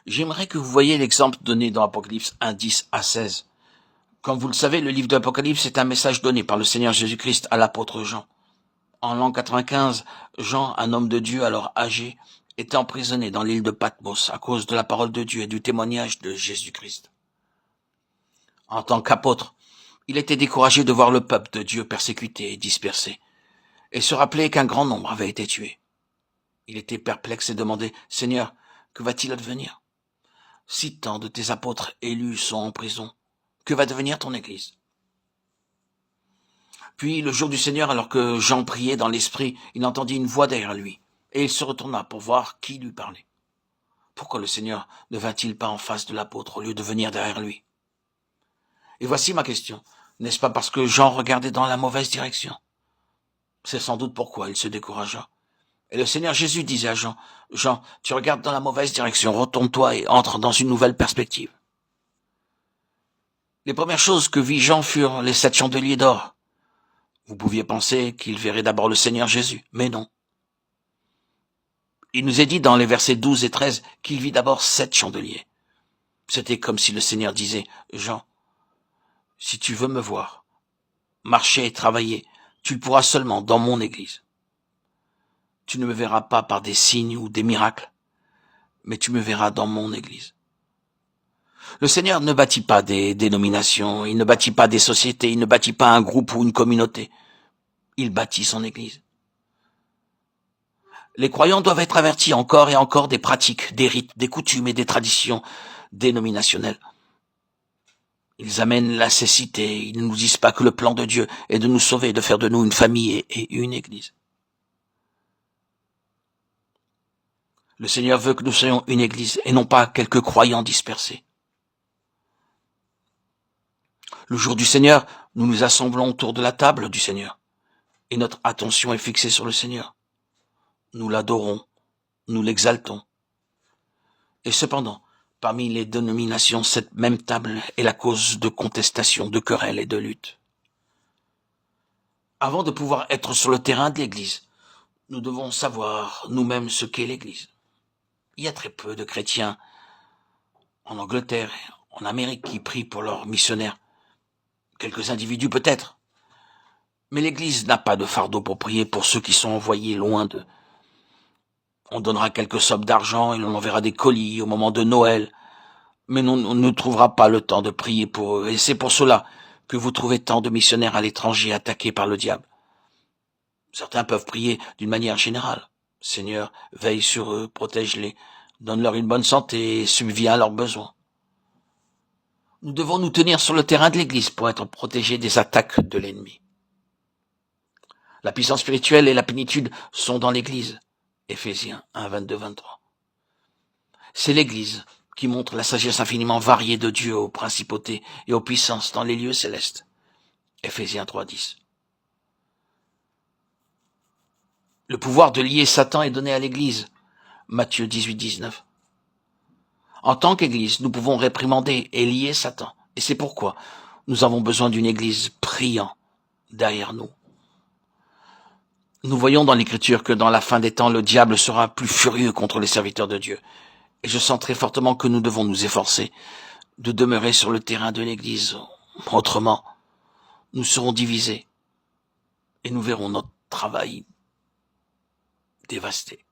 J'aimerais que vous voyiez l'exemple donné dans Apocalypse 1, 10 à 16. Comme vous le savez, le livre de l'Apocalypse est un message donné par le Seigneur Jésus-Christ à l'apôtre Jean. En l'an 95, Jean, un homme de Dieu alors âgé, était emprisonné dans l'île de Patmos à cause de la parole de Dieu et du témoignage de Jésus-Christ. En tant qu'apôtre, il était découragé de voir le peuple de Dieu persécuté et dispersé, et se rappelait qu'un grand nombre avait été tué. Il était perplexe et demandait, « Seigneur, que va-t-il advenir? Si tant de tes apôtres élus sont en prison, que va devenir ton Église ?» Puis, le jour du Seigneur, alors que Jean priait dans l'esprit, il entendit une voix derrière lui, et il se retourna pour voir qui lui parlait. Pourquoi le Seigneur ne vint-il pas en face de l'apôtre au lieu de venir derrière lui? Et voici ma question. N'est-ce pas parce que Jean regardait dans la mauvaise direction? C'est sans doute pourquoi il se découragea. Et le Seigneur Jésus disait à Jean, « Jean, tu regardes dans la mauvaise direction, retourne-toi et entre dans une nouvelle perspective. » Les premières choses que vit Jean furent les 7 chandeliers d'or. Vous pouviez penser qu'il verrait d'abord le Seigneur Jésus, mais non. Il nous est dit dans les versets 12 et 13 qu'il vit d'abord 7 chandeliers. C'était comme si le Seigneur disait, « Jean, si tu veux me voir, marcher et travailler, tu le pourras seulement dans mon Église. Tu ne me verras pas par des signes ou des miracles, mais tu me verras dans mon Église. » Le Seigneur ne bâtit pas des dénominations, il ne bâtit pas des sociétés, il ne bâtit pas un groupe ou une communauté. Il bâtit son Église. Les croyants doivent être avertis encore et encore des pratiques, des rites, des coutumes et des traditions dénominationnelles. Ils amènent la cécité, ils ne nous disent pas que le plan de Dieu est de nous sauver, de faire de nous une famille et une Église. Le Seigneur veut que nous soyons une Église et non pas quelques croyants dispersés. Le jour du Seigneur, nous nous assemblons autour de la table du Seigneur et notre attention est fixée sur le Seigneur. Nous l'adorons, nous l'exaltons. Et cependant, parmi les dénominations, cette même table est la cause de contestation, de querelles et de luttes. Avant de pouvoir être sur le terrain de l'Église, nous devons savoir nous-mêmes ce qu'est l'Église. Il y a très peu de chrétiens en Angleterre et en Amérique qui prient pour leurs missionnaires. Quelques individus peut-être. Mais l'Église n'a pas de fardeau pour prier pour ceux qui sont envoyés loin d'eux. On donnera quelques sommes d'argent et l'on enverra des colis au moment de Noël. Mais on ne trouvera pas le temps de prier pour eux. Et c'est pour cela que vous trouvez tant de missionnaires à l'étranger attaqués par le diable. Certains peuvent prier d'une manière générale. Seigneur, veille sur eux, protège-les, donne-leur une bonne santé et subviens à leurs besoins. Nous devons nous tenir sur le terrain de l'Église pour être protégés des attaques de l'ennemi. La puissance spirituelle et la plénitude sont dans l'Église. Éphésiens 1, 22, 23. C'est l'Église qui montre la sagesse infiniment variée de Dieu aux principautés et aux puissances dans les lieux célestes. Éphésiens 3, 10. Le pouvoir de lier Satan est donné à l'Église. Matthieu 18, 19. En tant qu'Église, nous pouvons réprimander et lier Satan. Et c'est pourquoi nous avons besoin d'une Église priant derrière nous. Nous voyons dans l'Écriture que dans la fin des temps, le diable sera plus furieux contre les serviteurs de Dieu. Et je sens très fortement que nous devons nous efforcer de demeurer sur le terrain de l'Église. Autrement, nous serons divisés et nous verrons notre travail dévasté.